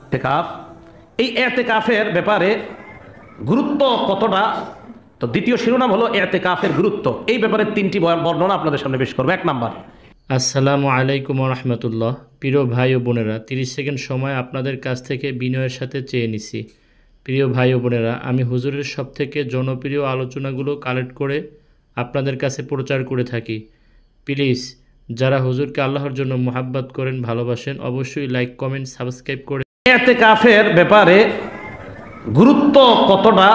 এতেকাফ, এই এতেকাফের ব্যাপারে গুরুত্ব কতটা, তো দ্বিতীয় শিরোনাম হলো এতেকাফের গুরুত্ব। এই ব্যাপারে তিনটি বর্ণনা আপনাদের সামনে পেশ করবো। 1 নাম্বার। আসসালামু আলাইকুম রহমতুল্লাহ। প্রিয় ভাই ও বোনেরা, 30 সেকেন্ড সময় আপনাদের কাছ থেকে বিনয়ের সাথে চেয়ে নিছি। প্রিয় ভাই ও বোনেরা, আমি হুজুরের সবথেকে জনপ্রিয় আলোচনাগুলো কালেক্ট করে আপনাদের কাছে প্রচার করে থাকি। প্লিজ যারা হুজুরকে আল্লাহর জন্য মোহাব্বত করেন, ভালোবাসেন, অবশ্যই লাইক, কমেন্ট, সাবস্ক্রাইব করে। এতেকাফের ব্যাপারে গুরুত্ব কতটা,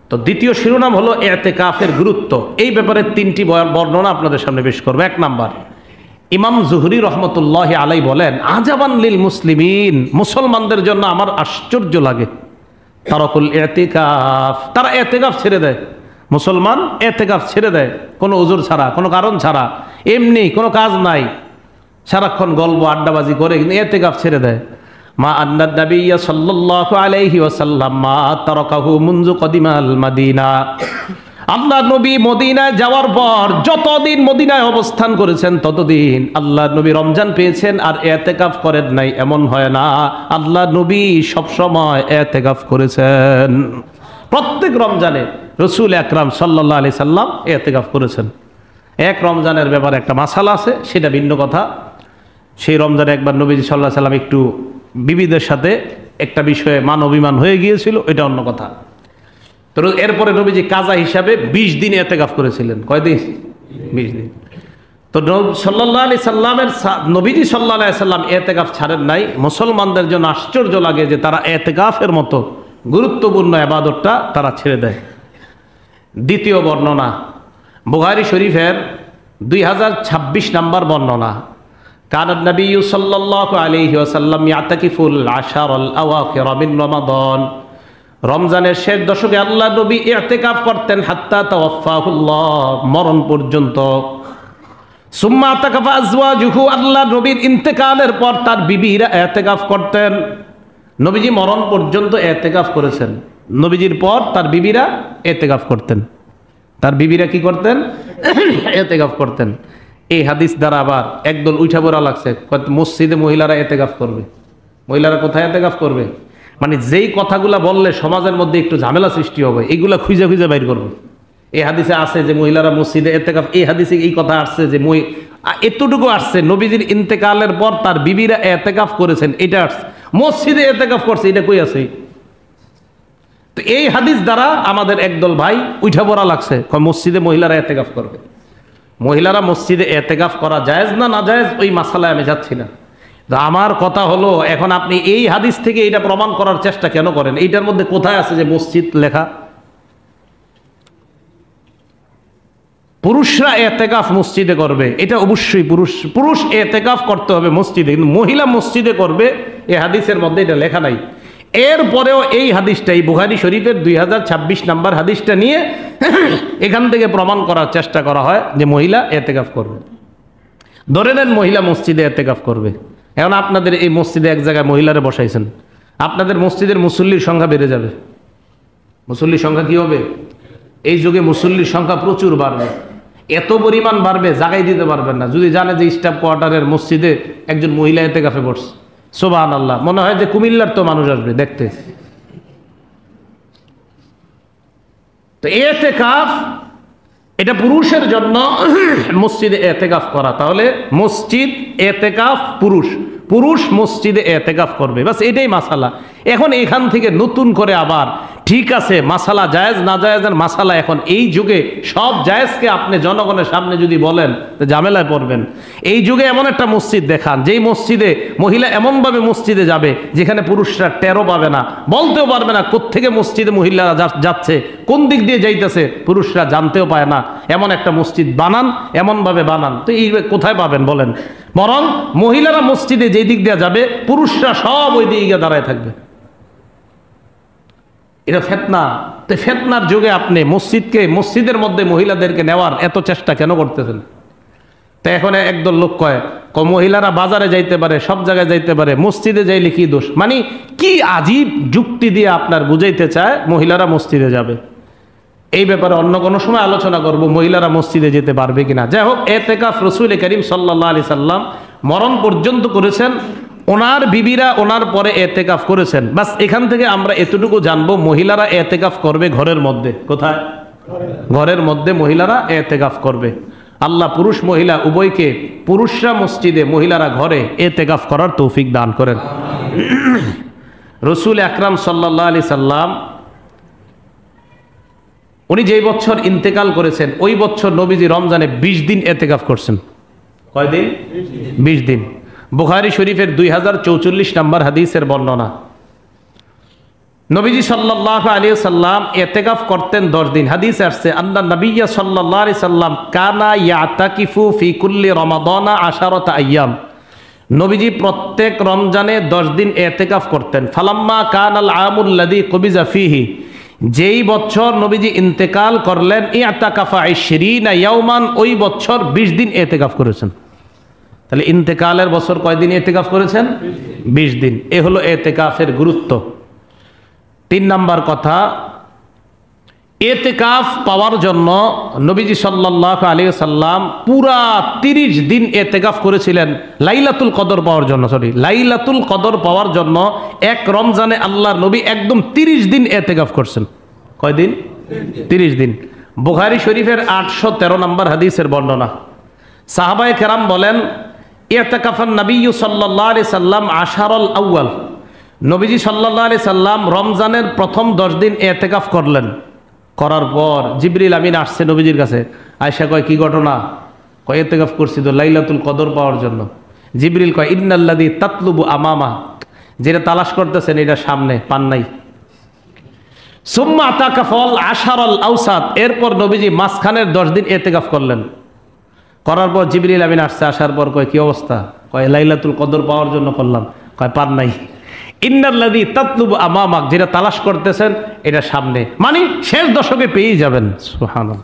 তো দ্বিতীয় শিরোনাম হলো এতেকাফের গুরুত্ব। এই ব্যাপারে তিনটি বর্ণনা আপনাদের সামনে পেশ করবো। 1 নাম্বার, ইমাম জুহরি রহমতুল্লাহ আলাই বলেন, আজাবান লিল মুসলিমিন, মুসলমানদের জন্য আমার আশ্চর্য লাগে, তারাকুল এতেকাফ, তারা এতেকাফ ছেড়ে দেয়। মুসলমান এতেকাফ ছেড়ে দেয় কোনো ওজোর ছাড়া, কোনো কারণ ছাড়া, এমনি কোনো কাজ নাই, সারাক্ষণ গল্প আড্ডাবাজি করে, কিন্তু এতেকাফ ছেড়ে দেয়। মা আন্নাদ নবিয়্য সাল্লাল্লাহু আলাইহি ওয়াসাল্লাম মা তারাকাহু মুনযু কদিমাল মাদিনা, আল্লাহ নবী মদিনায় যাওয়ার পর যতদিন মদিনায় অবস্থান করেছেন ততদিন আল্লাহ নবী রমজান পেয়েছেন আর এতেকাফ করেন নাই এমন হয় না। আল্লাহ নবী সবসময় এতেকাফ করেছেন। প্রত্যেক রমজানে রসুল আকরাম সাল্লাল্লাহু আলাইহি সাল্লাম এতেকাফ করেছেন। এক রমজানের ব্যাপারে একটা মাসালা আছে, সেটা ভিন্ন কথা। সেই রমজানে একবার নবীজি সাল্লাল্লাহু আলাইহি সাল্লাম একটু বিবিদের সাথে একটা বিষয়ে মান অভিমান হয়ে গিয়েছিল, এটা অন্য কথা। তো এরপরে নবীজি কাজা হিসাবে 20 দিন এতেকাফ করেছিলেন। কয়দিন? 20 দিন। তো সাল্লাল্লাহু আলাইহি সাল্লামের নবীজি সাল্লাল্লাহু আলাইহি সাল্লাম এতেকাফ ছাড়েন নাই। মুসলমানদের জন্য আশ্চর্য লাগে যে তারা এতেকাফের মতো গুরুত্বপূর্ণ ইবাদতটা তারা ছেড়ে দেয়। দ্বিতীয় বর্ণনা বুখারী শরীফের 2026 নম্বর বর্ণনা, কানান নবী সাল্লাল্লাহু আলাইহি ওয়াসাল্লাম ইয়াতাকিফুল আশারাল আওয়াখির মিন রমাদান, রমজানের শেষ দশকে আল্লাহ নবী ইতিকাফ করতেন হাত্তা তাওয়াফাহুল্লাহ, মরণ পর্যন্ত। সুম্মা তাকাফা আজওয়াজুহু, আল্লাহ নবীর ইন্তেকালের পর তার বিবিরা ইতিকাফ করতেন। নবীজি মরণ পর্যন্ত ইতিকাফ করেছেন, নবীজির পর তার বিবিরা ইতিকাফ করতেন। তার বিবিরা কি করতেন? ইতিকাফ করতেন। এই হাদিস দ্বারা আবার একদল উঠা পড়া লাগছে, মসজিদে মহিলারা ইতিকাফ করবে। মহিলারা কোথায় ইতিকাফ করবে? মানে যেই কথাগুলা বললে সমাজের মধ্যে একটু ঝামেলা সৃষ্টি হবে, এইগুলা খুঁজে খুঁজে বাইর করবে। এই হাদিসে আছে যে মহিলারা মসজিদে ইতিকাফ, এই হাদিসে এই কথা আসছে যে এতটুকু আসছে নবীজির ইন্তেকালের পর তার বিবিরা ইতিকাফ করেছেন, এটা আসছে। মসজিদে ইতিকাফ করছে, এটা কই আছে? তো এই হাদিস দ্বারা আমাদের একদল ভাই উঠা পড়া লাগছে, মসজিদে মহিলারা ইতিকাফ করবে। মহিলারা মসজিদে ইতিকাফ করা জায়েজ না না জায়েজ, ওই মাসালায় আমি যাচ্ছি না। আমার কথা হলো, এখন আপনি এই হাদিস থেকে এটা প্রমাণ করার চেষ্টা কেন করেন? এইটার মধ্যে কোথায় আছে যে মসজিদ লেখা? পুরুষরা ইতিকাফ মসজিদে করবে, এটা অবশ্যই পুরুষ ইতিকাফ করতে হবে মসজিদে, কিন্তু মহিলা মসজিদে করবে এই হাদিসের মধ্যে এটা লেখা নাই। এরপরেও এই হাদিসটাই বুখারী শরীফের 2026 নম্বর হাদিসটা নিয়ে এখান থেকে প্রমাণ করার চেষ্টা করা হয় যে মহিলা ইতিকাফ করবে। ধরে নেন মহিলা মসজিদে ইতিকাফ করবে। এখন আপনাদের এই মসজিদে এক জায়গায় মহিলারা বসাইছেন, আপনাদের মসজিদের মুসল্লির সংখ্যা বেড়ে যাবে। মুসল্লির সংখ্যা কি হবে? এই যুগে মুসল্লির সংখ্যা প্রচুর বাড়বে, এত পরিমাণ বাড়বে জাগাই দিতে পারবেন না। যদি জানে যে স্টাফ কোয়ার্টারের মসজিদে একজন মহিলা ইতিকাফে পড়ছে, সুবহানাল্লাহ, মনে হয় যে কুমিল্লার তো মানুষ আসবে দেখতে। তো ইতিকাফ এটা পুরুষের জন্য মসজিদে ইতিকাফ করা। তাহলে মসজিদ ইতিকাফ পুরুষ মসজিদে ইতিকাফ করবে, বাস এটাই মাসালা। এখন এখান থেকে নতুন করে আবার ঠিক আছে মাসালা জায়েজ না জায়েজের মাসালা, এখন এই যুগে সব জায়েজকে আপনি জনগণের সামনে যদি বলেন তো ঝামেলায় পড়বেন। এই যুগে এমন একটা মসজিদ দেখান যেই মসজিদে মহিলা এমনভাবে মসজিদে যাবে যেখানে পুরুষরা টেরও পাবে না, বলতেও পারবে না কোত্থেকে মসজিদে মহিলারা যাচ্ছে, কোন দিক দিয়ে যাইতেছে পুরুষরা জানতেও পায় না, এমন একটা মসজিদ বানান, এমনভাবে বানান। তো এই কোথায় পাবেন বলেন? বরং মহিলারা মসজিদে যেই দিক দিয়ে যাবে পুরুষরা সব ওই দিকে দাঁড়ায় থাকবে। এটা ফিতনা। তো ফিতনার যুগে আপনি মসজিদের মধ্যে মহিলাদেরকে নেওয়ার এত চেষ্টা কেন করতেছেন? তো এখন একদল লোক কয় মহিলারা বাজারে যাইতে পারে, সব জায়গায় যাইতে পারে, মসজিদে যাইলে কি দোষ? মানে কি আজীব যুক্তি দিয়ে আপনার বুঝাইতে চায় মহিলারা মসজিদে যাবে। এই ব্যাপারে অন্য কোনো সময় আলোচনা করব, মহিলারা মসজিদে যেতে পারবে কিনা। যাই হোক, ইতিকাফ রাসূল করিম সাল্লাল্লাহু আলাইহি সাল্লাম মরণ পর্যন্ত করেছেন। ওনার বিবিরা ওনার পরে এতেকাফ করেছেন। বাস এখান থেকে আমরা এতটুকু জানবো, মহিলারা এতেকাফ করবে ঘরের মধ্যে। কোথায়? ঘরের মধ্যে মহিলারা এতেকাফ করবে। আল্লাহ পুরুষ মহিলা উভয়কে, পুরুষরা মসজিদে, মহিলারা ঘরে এতেকাফ করার তৌফিক দান করেন। রসুল আকরাম সাল্লাল্লাহু আলাইহি সাল্লাম উনি যেই বছর ইন্তেকাল করেছেন ওই বছর নবীজি রমজানে 20 দিন এতেকাফ করছেন। কয়দিন? 20 দিন। বুখারী শরীফের 2044 নম্বর হাদিসের বর্ণনা। নবীজি সাল্লাল্লাহু আলাইহি সাল্লাম ইতিকাফ করতেন 10 দিন। হাদিসে আসছে আন্না নবিয়্যা সাল্লাল্লাহু আলাইহি সাল্লাম কানা ইয়াতাকিফু ফি কুল্লি রমাদানা 10 আইয়াম। নবীজি প্রত্যেক রমজানে 10 দিন ইতিকাফ করতেন। ফালাম্মা কানাল আমুল লাযী কুবিজা ফিহি, যেই বছর নবীজি ইন্তেকাল করলেন, ইতাকাফা 20 ইয়াওমান, ওই বছর 20 দিন ইতিকাফ করেছেন। তাহলে ইন্তেকালের বছর কয়দিন ইতিকাফ করেছেন? 20 দিন। এ হলো ইতিকাফের গুরুত্ব। 3 নাম্বার কথা, ইতিকাফ পাওয়ার জন্য নবীজি সাল্লাল্লাহু আলাইহি সাল্লাম পুরা 30 দিন ইতিকাফ করেছিলেন লাইলাতুল কদর পাওয়ার জন্য। লাইলাতুল কদর পাওয়ার জন্য এক রমজানে আল্লাহর নবী একদম 30 দিন ইতিকাফ করছেন। কয়দিন? 30 দিন। বুখারী শরীফের 813 নম্বর হাদিসের বর্ণনা। সাহাবায়ে কেরাম বলেন, ইতিকাফান নবী সাল্লাল্লাহু আলাইহি সাল্লাম আশারুল আউয়াল, নবীজি সাল্লাল্লাহু আলাইহি সাল্লাম রমজানের প্রথম 10 দিন ইতিকাফ করলেন। করার পর জিবরিল আমিন আসছে নবীজির কাছে। আয়েশা কয়, কি ঘটনা? কয়, ইতিকাফ করছি তো লাইলাতুল কদর পাওয়ার জন্য। জিবরিল কয়, ইন্নাল্লাযী তাতলুবু আমামা, যেটা তালাশ করতেছেন এটা সামনে, পান নাই। সুম্মা আতাকাফাল আশারুল আওসাত, এরপর নবীজি মাঝখানের 10 দিন ইতিকাফ করলেন। করার পর জিবরিল আমিন আসছে, আসার পর কয়, কি অবস্থা? কয়, লাইলাতুল কদর পাওয়ার জন্য করলাম। কয়, পান নাই। ইন্নাল্লাযী তাতলুবু আমামাক, যেটা তালাশ করতেছেন এটা সামনে, মানে শেষ দশকে পেয়েই যাবেন। সুবহানাল্লাহ।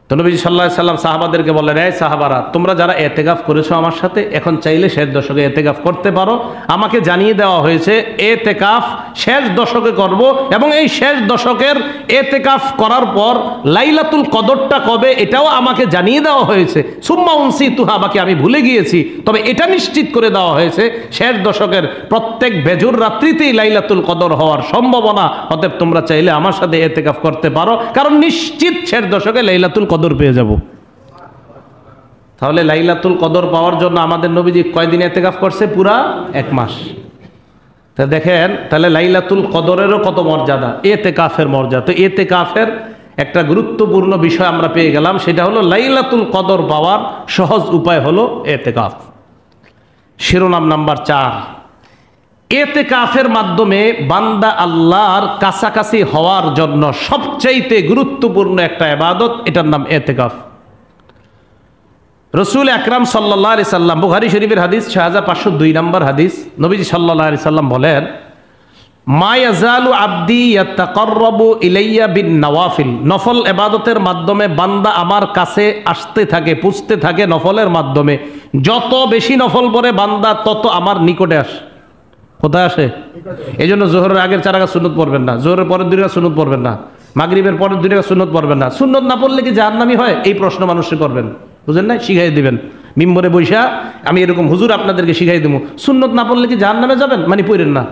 তো নবী সাল্লাল্লাহু আলাইহি সাল্লাম সাহাবাদেরকে বললেন, এই সাহাবারা, তোমরা যারা ইতিকাফ করেছো আমার সাথে, এখন চাইলে শেষ দশকে ইতিকাফ করতে পারো। আমাকে জানিয়ে দেওয়া হয়েছে ইতিকাফ শেষ দশকে করব, এবং এই শেষ দশকের ইতিকাফ করার পর লাইলাতুল কদরটা কবে এটাও আমাকে জানিয়ে দেওয়া হয়েছে। সুম্মা উনসিতুহা, বাকি আমি ভুলে গিয়েছি, তবে এটা নিশ্চিত করে দেওয়া হয়েছে শেষ দশকের প্রত্যেক বেজুর রাত্রিতেই লাইলাতুল কদর হওয়ার সম্ভাবনা। অতএব তোমরা চাইলে আমার সাথে ইতিকাফ করতে পারো, কারণ নিশ্চিত শেষ দশকে লাইলাতুল কদর পেয়ে যাব। তাহলে লাইলাতুল কদর পাওয়ার জন্য আমাদের নবীজি কয়দিন ইতিকাফ করছে? পুরা 1 মাস। তা দেখেন, তাহলে লাইলাতুল কদরেরও কত মর্যাদা, ইতিকাফের মর্যাদা। তো ইতিকাফের একটা গুরুত্বপূর্ণ বিষয় আমরা পেয়ে গেলাম, সেটা হলো লাইলাতুল কদর পাওয়ার সহজ উপায় হলো ইতিকাফ। শিরোনাম নাম্বার 4, ইতিকাফের মাধ্যমে বান্দা আল্লাহর কাছাকাছি হওয়ার জন্য সবচাইতে গুরুত্বপূর্ণ একটা ইবাদত, এটার নাম ইতিকাফ। রাসূল আকরাম সাল্লাল্লাহু আলাইহি সাল্লাম, বুখারী শরীফের হাদিস 6502 নম্বর হাদিস, নবীজি সাল্লাল্লাহু আলাইহি সাল্লাম বলেন, মা ইয়াজালু আবদি ইয়াতাকাররাবু ইলাইয়া বিন নওয়াফিল, নফল ইবাদতের মাধ্যমে বান্দা আমার কাছে আসতে থাকে, পুছতে থাকে নফলের মাধ্যমে। যত বেশি নফল পড়ে বান্দা তত আমার নিকটে আসে। কোথায় আসে? এই জন্য জোহরের আগের 4 রাকাত সুন্নত পড়বেন না, জোহরের পরের 2 রাকাত সুন্নত পড়বেন না, মাগরিবের পরের 2 রাকাত সুন্নত পড়বেন না। সুন্নত না পড়লে কি জাহান্নামী হয়? এই প্রশ্ন মানুষকে করবেন, বুঝেন না? শিখাই দিবেন মিম্বরে বৈশা, আমি এরকম হুজুর আপনাদেরকে শিখাই দেবো, সুন্নত না পড়লে কি জাহান্নামে যাবেন? মানে পড়েন না,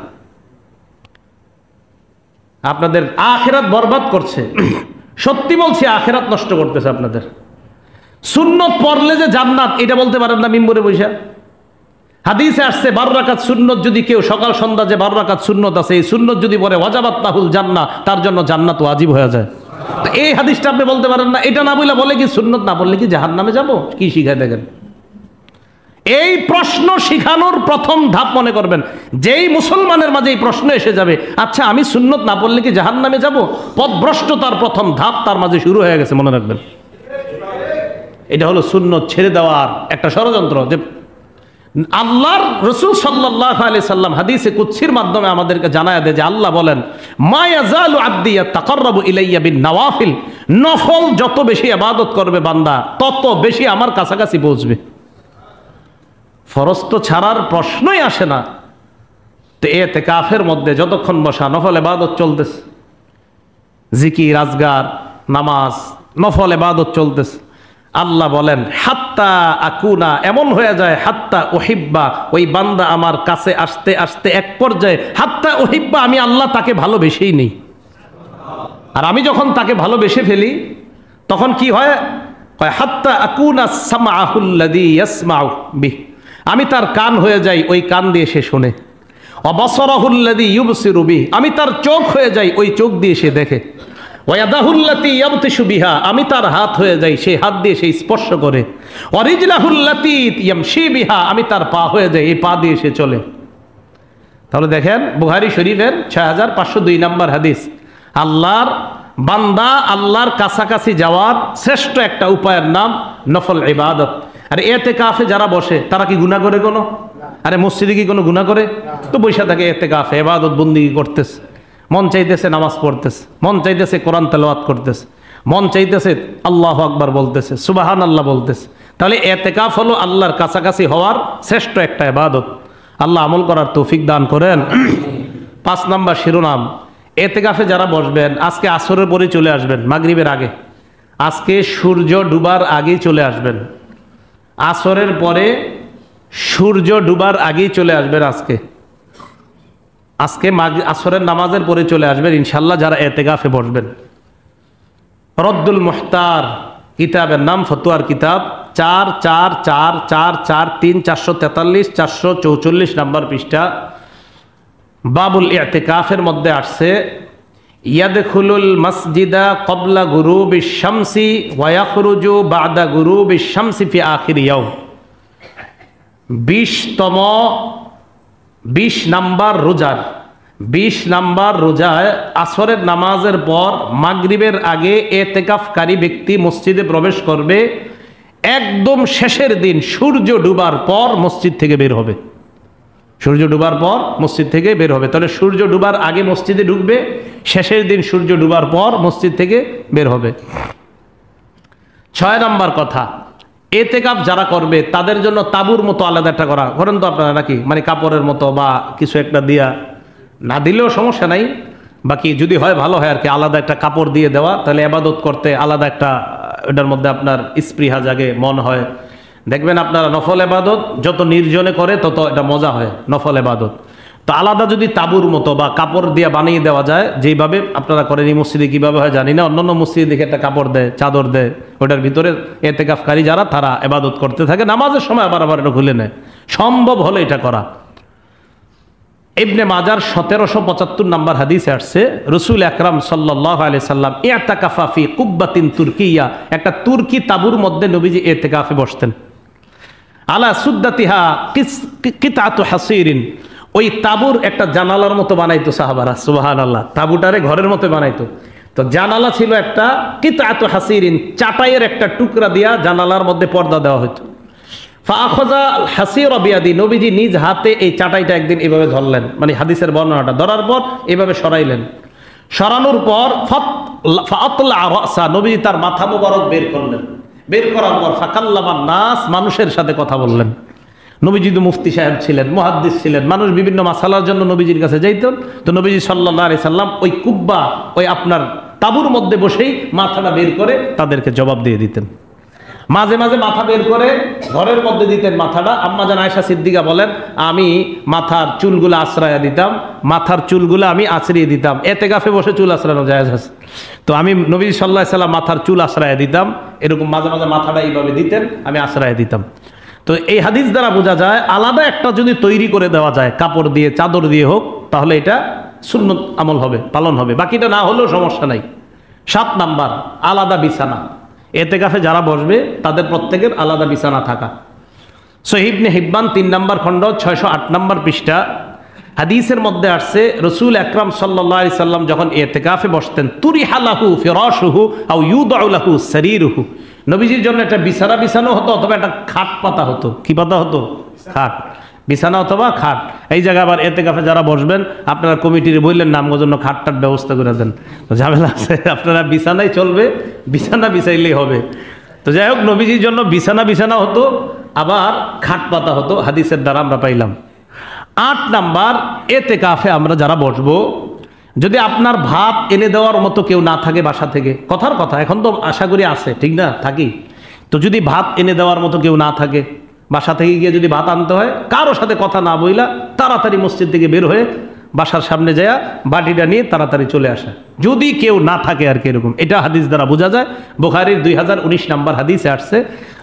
আপনাদের আখিরাত বরবাদ করছে। সত্যি বলছি, আখিরাত নষ্ট করতেছে আপনাদের। সুন্নত পড়লে যে জান্নাত, এটা বলতে পারেন না মিম্বরে বৈশা? হাদিসে আসছে 12 রাকাত সুন্নত যদি কেউ সকাল সন্ধ্যা যে 12 রাকাত সুন্নত আছে, এই সুন্নত যদি পড়ে ওয়াজাবাত লাহুল জান্নাহ, তার জন্য জান্নাত ওয়াজিব হয়ে যায়। তো এই হাদিসটা আপনি বলতে পারেন না? এটা না বলে কি সুন্নত না বললে কি জাহান্নামে যাব? কি শিখায় দেখেন। এই প্রশ্ন শিখানোর প্রথম ধাপ মনে করবেন, যেই মুসলমানের মাঝে এই প্রশ্ন এসে যাবে, আচ্ছা আমি সুন্নত না পড়লে কি জাহান্নামে যাব, পথভ্রষ্টতার প্রথম ধাপ তার মাঝে শুরু হয়ে গেছে, মনে রাখবেন। এটা হলো সুন্নত ছেড়ে দেওয়ার একটা ষড়যন্ত্র। যে আল্লাহর রাসূল সাল্লাল্লাহু আলাইহি সাল্লাম হাদিসে কুদসির মাধ্যমে আমাদেরকে জানায় দেয় যে আল্লাহ বলেন, মা ইয়াজালু আবদি ইয়াতাকাররাবু ইলাইয়া বিন নওয়াফিল, নফল যত বেশি ইবাদত করবে বান্দা তত বেশি আমার কাছাকাছি পৌঁছবে। ফরজ তো ছাড়ার প্রশ্নই আসে না। তো ইতিকাফের মধ্যে যতক্ষণ বসা নফল ইবাদত চলতেছে, জিকির, আজগার, নামাজ, নফল ইবাদত চলতেছে, আল্লাহ বলেন হাত্তা আকুনা, এমন হয়ে যায় হাত্তা ওহিব্বা, ওই বান্দা আমার কাছে আসতে আসতে এক পর্যায়ে হাত্তা ওহিব্বা, আমি আল্লাহ তাকে ভালোবেসেই নেই। আর আমি যখন তাকে ভালোবেসে ফেলি তখন কি হয়? হাত্তা আকুনা সামাহুল্লাযী ইয়াসমাউ বিহি, আমি তার কান হয়ে যাই, ওই কান দিয়ে সে শোনে। অবসরাহুল্লাযী ইউবসিরু বিহি, আমি তার চোখ হয়ে যাই, ওই চোখ দিয়ে সে দেখে। ওয়াদাহুল্লাতী ইয়াবতিশু বিহা, আমি তার হাত হয়ে যাই, সেই হাত দিয়ে সে স্পর্শ করে। ওয়ারিজলাহুল্লাতী ইয়ামশি বিহা, আমি তার পা হয়ে যাই, এই পা দিয়ে সে চলে। তাহলে দেখেন বুখারী শরীফের 6502 নম্বর হাদিস, আল্লাহর বান্দা আল্লাহর কাছাকাছি যাওয়ার শ্রেষ্ঠ একটা উপায়ের নাম নফল ইবাদত। আর ইতিকাফে যারা বসে তারা কি গুনাহ করে কোনো? আরে মসজিদে কি কোনো গুনাহ করে? তো বৈশা থাকে ইতিকাফে ইবাদত বন্দেগী করতেছে, মন চাইতেছে নামাজ পড়তেছে, মন চাইতেছে কোরআন তেলাওয়াত করতেছে, মন চাইতেছে আল্লাহু আকবার বলতেছে, সুবহানাল্লাহ বলতেছে। তাহলে ইতিকাফ হলো আল্লাহর কাছাকাছি হওয়ার শ্রেষ্ঠ একটা ইবাদত। আল্লাহ আমল করার তৌফিক দান করেন। 5 নম্বর শিরোনাম, ইতিকাফে যারা বসবেন আজকে আসরের পরে চলে আসবেন, মাগরিবের আগে। আজকে সূর্য ডুবার আগেই চলে আসবেন, আসরের পরে সূর্য ডুবার আগেই চলে আসবেন। আজকে আসরের নামাজের পরে চলে আসবেন ইনশাল্লাহ যারা ইতিকাফে বসবেন। রদ্দুল মুহতার কিতাবের নাম, ফতোয়ার কিতাব, 4444443 443 444 নম্বর পৃষ্ঠা। বাবুল ইতিকাফের মধ্যে আসছে ইয়াদখুলুল মসজিদা ক্বাবলা গুরুবিশ শামসি ওয়া ইয়াখরুজু বা'দা গুরুবিশ শামসি ফি আখির ইয়াউম। 20 নাম্বার রোজায় আসরের নামাজের পর মাগরিবের আগে ইতিকাফকারী ব্যক্তি মসজিদে প্রবেশ করবে, একদম শেষের দিন সূর্য ডুবার পর মসজিদ থেকে বের হবে। সূর্য ডুবার পর মসজিদ থেকে বের হবে। তাহলে সূর্য ডুবার আগে মসজিদে ঢুকবে, শেষের দিন সূর্য ডুবার পর মসজিদ থেকে বের হবে। 6 নম্বর কথা, ইতিকাফ যারা করবে তাদের জন্য তাঁবুর মতো আলাদা একটা করেন তো আপনারা নাকি, মানে কাপড়ের মতো বা কিছু একটা দিয়া, না দিলেও সমস্যা নাই, বাকি যদি হয় ভালো হয় আর কি, আলাদা একটা কাপড় দিয়ে দেওয়া, তাহলে ইবাদত করতে আলাদা একটা, এটার মধ্যে আপনার স্পৃহা জাগে, মন হয়। দেখবেন আপনারা নফল ইবাদত যত নির্জনে করে তত এটা মজা হয় নফল ইবাদত। তো আলাদা যদি তাঁবুর মতো বা কাপড় দিয়ে বানিয়ে দেওয়া যায়, যেইভাবে আপনারা করেন, এই মসজিদে কীভাবে হয় জানি না, অন্যান্য মসজিদে দেখে একটা কাপড় দেয়, চাদর দেয়, ওটার ভিতরে ইতিকাফকারী যারা তারা ইবাদত করতে থাকে, নামাজের সময় আবার এটা খুলে নেয়। সম্ভব হলে এটা করা। ইবনে মাজার 1775 নম্বর হাদিসে আসছে, রাসূল আকরাম সাল্লাল্লাহু আলাইহি সাল্লাম ইতাকাফা ফি কুব্বাতিন তুর্কিয়া, একটা তুর্কি তাঁবুর মধ্যে নবীজি ইতিকাফে বসতেন। আলা সুদ্দাতিহা কিতাতু হাসিরিন, ওই তাঁবুর একটা জানালার মতো বানাইতো সাহাবারা, সুবহানাল্লাহ, তাঁবুটারে ঘরের মতো বানাইতো। তো জানালা ছিল একটা, কিতাতু হাসিরিন, চাটাইয়ের একটা টুকরা দিয়া জানালার মধ্যে পর্দা দেওয়া হতো। ফাআখাযা হাসিরা বিয়াদি, নবীজি নিজ হাতে এই চাটাইটা একদিন এভাবে ধরলেন, মানে হাদিসের বর্ণনাটা, ধরার পর এভাবে সরাইলেন। সরানোর পর ফাআতলা রাসা, নবীজি তার মাথা মুবারক বের করলেন। বের করার পর ফাকাল্লামান নাস, মানুষের সাথে কথা বললেন। নবীজি তো মুফতি সাহেব ছিলেন, মুহাদ্দিস ছিলেন, মানুষ বিভিন্ন মাসালার জন্য নবীজির কাছে যাইতেন। তো নবীজি সাল্লাল্লাহু আলাইহি সাল্লাম ওই কুব্বা, ওই আপনার তাঁবুর মধ্যে বসেই মাথাটা বের করে তাদেরকে জবাব দিয়ে দিতেন। মাঝে মাঝে মাথা বের করে ঘরের মধ্যে দিতেন মাথাটা। আম্মা জান আয়েশা সিদ্দিকা বলেন, আমি মাথার চুলগুলো আশ্রয় দিতাম, মাথার চুলগুলো আমি আছড়িয়ে দিতাম। ইতিকাফে বসে চুল আশ্রানো জায়েজ আছে, তো আমি নবী সাল্লাল্লাহু আলাইহি সাল্লাম মাথার চুল আশ্রয় দিতাম, এরকম মাঝে মাঝে মাথাটা এইভাবে দিতেন, আমি আশ্রয় দিতাম। তো এই হাদিস দ্বারা বোঝা যায় আলাদা একটা যদি তৈরি করে দেওয়া যায়, কাপড় দিয়ে চাদর দিয়ে হোক, তাহলে এটা সুন্নত আমল হবে, পালন হবে, বাকিটা না হলেও সমস্যা নাই। 7 নাম্বার, আলাদা বিছানা। ইতিকাফে যারা বসবে তাদের প্রত্যেকের আলাদা বিছানা থাকা। সহিহ ইবনে হিব্বান 3 নম্বর খণ্ড 608 নম্বর পৃষ্ঠা, হাদিসের মধ্যে আসছে রাসূল আকরাম সাল্লাল্লাহু আলাইহি সাল্লাম যখন ইতিকাফে বসতেন, তুরিহা লাহু ফিরাশুহু আও ইউদউ লাহু সারীরুহু, নবীজির জন্য একটা বিছানা বিছানো হতো অথবা একটা খাট পাতা হতো। কি পাতা হতো? খাট, বিছানা অথবা খাট। এই জায়গায় আবার ইতিকাফে যারা বসবেন আপনারা কমিটির বললেন নামগো জন্য খাটটার ব্যবস্থা করে দেন, তো ঝামেলা আছে, আপনারা বিছানায় চলবে, বিছানা বিছাইলেই হবে। তো যাই হোক, নবীজির জন্য বিছানা বিছানা হতো, আবার খাট পাতা হতো, হাদিসের দ্বারা আমরা পাইলাম। 8 নাম্বার, ইতিকাফে আমরা যারা বসবো, যদি আপনার ভাত এনে দেওয়ার মতো কেউ না থাকে বাসা থেকে, কথার কথা, এখন তো আশা করি আছে, ঠিক না, থাকি, তো যদি ভাত এনে দেওয়ার মতো কেউ না থাকে, বাসা থেকে গিয়ে যদি ভাত আনতে হয়, কারোর সাথে কথা না বইলা তাড়াতাড়ি মসজিদ থেকে বের হয়ে বাসার সামনে যায় বাটিটা নিয়ে তাড়াতাড়ি চলে আসা, যদি কেউ না থাকে আর কি। এরকম এটা হাদিস দ্বারা বোঝা যায়। বুখারীর 2019 নম্বর হাদিসে আসছে,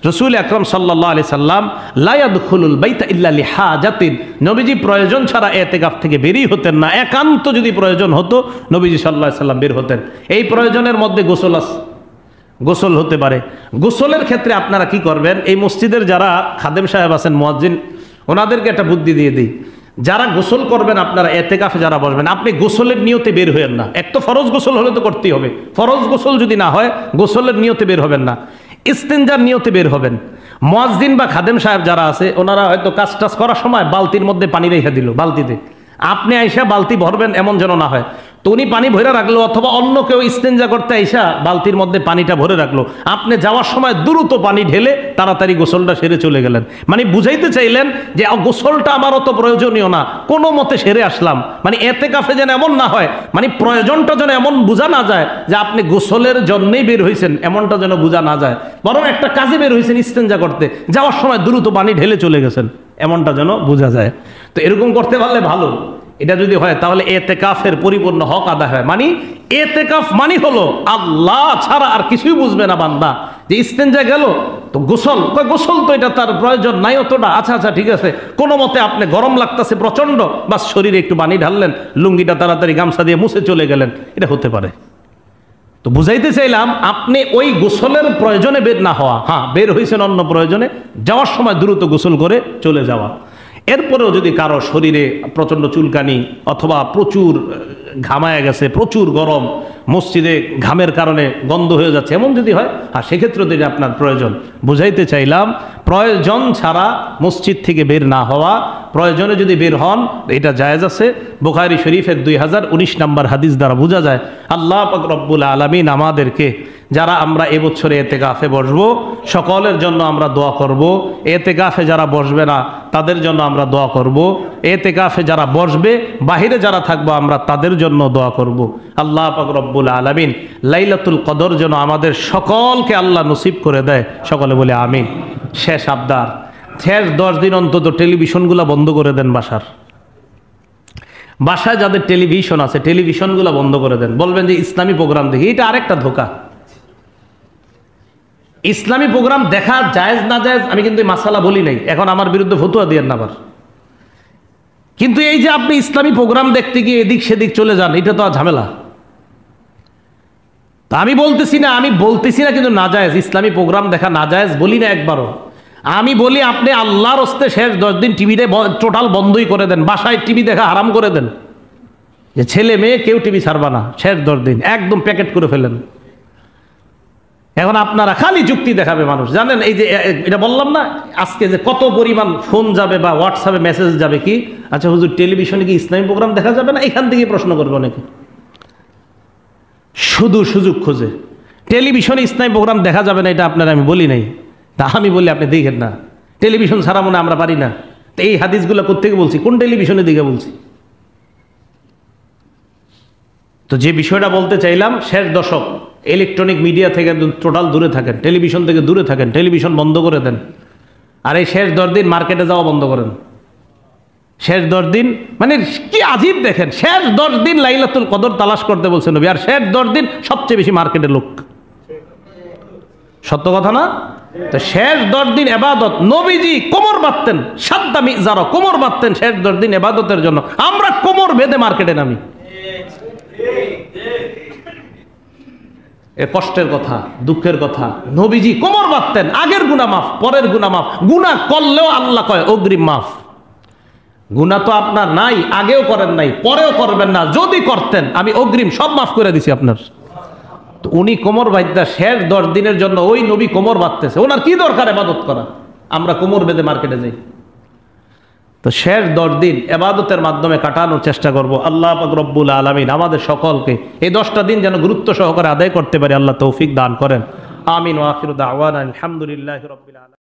রাসূল আকরাম সাল্লাল্লাহু আলাইহি সাল্লাম লা ইয়াদখুলুল বাইতা ইল্লা লিহাজাতিন, নবীজি প্রয়োজন ছাড়া ইতিকাফ থেকে বেরই হতেন না। একান্ত যদি প্রয়োজন হতো নবীজি সাল্লাল্লাহু আলাইহি সাল্লাম বের হতেন। এই প্রয়োজনের মধ্যে গোসল আছে, গোসল হতে পারে। গোসলের ক্ষেত্রে আপনারা কি করবেন, এই মসজিদের যারা খাদেম সাহেব আছেন, মুয়াজ্জিন, ওনাদেরকে একটা বুদ্ধি দিয়ে দিই। যারা গোসল করবেন, আপনারা ইতিকাফে যারা বসবেন, আপনি গোসলের নিয়তে বের হবেন না। এক তো ফরজ গোসল হলে তো করতেই হবে, ফরজ গোসল যদি না হয় গোসলের নিয়তে বের হবেন না, ইস্তেঞ্জার নিয়তে বের হবেন। মুয়াজ্জিন বা খাদেম সাহেব যারা আছে, ওনারা হয়তো কাজ টাজ করার সময় বালতির মধ্যে পানি রেখে দিল, বালতিতে আপনি আইসা বালতি ভরবেন এমন যেন না হয়। তো উনি পানি ভরে রাখলো, অথবা অন্য কেউ ইস্তেঞ্জা করতে আইসা বালতির মধ্যে পানিটা ভরে রাখলো, আপনি যাওয়ার সময় দ্রুত পানি ঢেলে তাড়াতাড়ি গোসলটা সেরে চলে গেলেন। মানে বুঝাইতে চাইলেন যে গোসলটা আমার অত প্রয়োজনীয় না, কোনো মতে সেরে আসলাম। মানে ইতিকাফে যেন এমন না হয়, মানে প্রয়োজনটা যেন এমন বোঝা না যায় যে আপনি গোসলের জন্যই বের হয়েছেন, এমনটা যেন বোঝা না যায়। বরং একটা কাজে বের হয়েছেন ইস্তেঞ্জা করতে, যাওয়ার সময় দ্রুত পানি ঢেলে চলে গেছেন, এমনটা যেন বোঝা যায়। তো এরকম করতে পারলে ভালো। এটা যদি হয় তাহলে ইতিকাফের পরিপূর্ণ হক আদায় হয়। মানে ইতিকাফ মানে হলো আল্লাহ ছাড়া আর কিছুই বুঝবে না বান্দা। যে ইস্তেঞ্জা গেল তো গোসল, গোসল তো এটা তার প্রয়োজন নাই অতটা, আচ্ছা আচ্ছা ঠিক আছে, কোনো মতে আপনি গরম লাগতেছে প্রচন্ড, বাস শরীরে একটু পানি ঢাললেন, লুঙ্গিটা তাড়াতাড়ি গামছা দিয়ে মুছে চলে গেলেন, এটা হতে পারে। তো বুঝাইতে চাইলাম, আপনি ওই গোসলের প্রয়োজনে বের না হওয়া, হ্যাঁ বের হয়েছেন অন্য প্রয়োজনে, যাওয়ার সময় দ্রুত গোসল করে চলে যাওয়া। এরপরেও যদি কারো শরীরে প্রচণ্ড চুলকানি অথবা প্রচুর ঘামায় গেছে, প্রচুর গরম, মসজিদে ঘামের কারণে গন্ধ হয়ে যাচ্ছে, এমন যদি হয়, হ্যাঁ সেক্ষেত্রে যদি আপনার প্রয়োজন, বুঝাইতে চাইলাম প্রয়োজন ছাড়া মসজিদ থেকে বের না হওয়া, প্রয়োজনে যদি বের হন এটা জায়েজ আছে। বুখারী শরীফের 2019 নম্বর হাদিস দ্বারা বোঝা যায়, আল্লাহ পাক রব্বুল আলামিন আমাদেরকে, যারা আমরা এবছরে ইতিকাফে বসবো সকলের জন্য আমরা দোয়া করব। ইতিকাফে যারা বসবে না তাদের জন্য আমরা দোয়া করব। ইতিকাফে যারা বসবে, বাহিরে যারা থাকবো আমরা তাদের জন্য দোয়া করব। আল্লাহ পাক রব্বুল আলামিন লাইলাতুল কদর যেন আমাদের সকলকে আল্লাহ নসিব করে দেয়, সকলে বলে আমিন। শেষ আবদার, শেষ 10 দিন অন্তত টেলিভিশনগুলো বন্ধ করে দেন। বাসায় যাদের টেলিভিশন আছে টেলিভিশনগুলো বন্ধ করে দেন। বলবেন যে ইসলামী প্রোগ্রাম দেখি, এটা আরেকটা ধোঁকা। ইসলামী প্রোগ্রাম দেখা জায়েজ না জায়েজ আমি কিন্তু মাসালা বলি নাই, এখন আমার বিরুদ্ধে ফতুয়া দিয়েন না আবার। কিন্তু এই যে আপনি ইসলামী প্রোগ্রাম দেখতে গিয়ে এদিক সেদিক চলে যান, এটা তো ঝামেলা। তা আমি বলতেছি না কিন্তু না জায়েজ, ইসলামী প্রোগ্রাম দেখা না জায়েজ বলি না একবারও। আমি বলি আপনি আল্লাহর হস্তে শেষ 10 দিন টিভিতে টোটাল বন্ধই করে দেন, বাসায় টিভি দেখা হারাম করে দেন, যে ছেলে মেয়ে কেউ টিভি ছাড়বা না, শেষ 10 দিন একদম প্যাকেট করে ফেলেন। এখন আপনারা খালি যুক্তি দেখাবে মানুষ, জানেন এই যে এটা বললাম না আজকে যে কত পরিমাণ ফোন যাবে বা হোয়াটসঅ্যাপে মেসেজ যাবে, কি আচ্ছা হুজুর টেলিভিশনে কি ইসলামী প্রোগ্রাম দেখা যাবে না, এখান থেকে প্রশ্ন করবে অনেকে, শুধু সুযোগ খোঁজে। টেলিভিশনে ইসলামী প্রোগ্রাম দেখা যাবে না এটা আপনারা আমি বলি নাই, তা আমি বলি আপনি দেখেন না, টেলিভিশন ছাড়া মনে আমরা পারি না। তো এই হাদিসগুলো কোত্থেকে বলছি, কোন টেলিভিশনে দিকে বলছি? তো যে বিষয়টা বলতে চাইলাম, শেষ দশক ইলেকট্রনিক মিডিয়া থেকে টোটাল দূরে থাকেন, টেলিভিশন থেকে দূরে থাকেন, টেলিভিশন বন্ধ করে দেন। আর এই শেষ 10 দিন মার্কেটে যাওয়া বন্ধ করেন। শেষ 10 দিন মানে কি আজীব দেখেন, শেষ 10 দিন লাইলাতুল কদর তালাশ করতে বলছেন নবী, আর শেষ 10 দিন সবচেয়ে বেশি মার্কেটের লোক। সত্য কথা না? তো শেষ 10 দিন ইবাদত, নবীজি কোমর বাঁধতেন, সাদ্দা মিজারা কোমর বাঁধতেন শেষ 10 দিন ইবাদতের জন্য, আমরা কোমর বেঁধে মার্কেটে নামি। এ কষ্টের কথা, দুঃখের কথা, নবীজি কোমর বাঁধতেন, আগের গুনাহ মাফ, পরের গুনাহ মাফ, গুনাহ করলেও আল্লাহ কয় অগ্রিম মাফ। গুনাহ তো আপনার নাই, আগেও করেন নাই, পরেও করবেন না, যদি করতেন আমি অগ্রিম সব মাফ করে দিছি আপনার। তো উনি কোমর বাঁধতে শেষ 10 দিনের জন্য, ওই নবী কোমর বাঁধতেছে, ওনার কি দরকার ইবাদত করা, আমরা কোমর বেঁধে মার্কেটে যাই। তো শেষ 10 দিন ইবাদতের মাধ্যমে কাটানোর চেষ্টা করব। আল্লাহ পাক রব্বুল আলামিন আমাদের সকলকে এই 10টা দিন যেন গুরুত্ব সহকারে আদায় করতে পারি, আল্লাহ তৌফিক দান করেন। আমিন ওয়া আখিরু দাওয়ানা আলহামদুলিল্লাহি রাব্বিল আলামিন।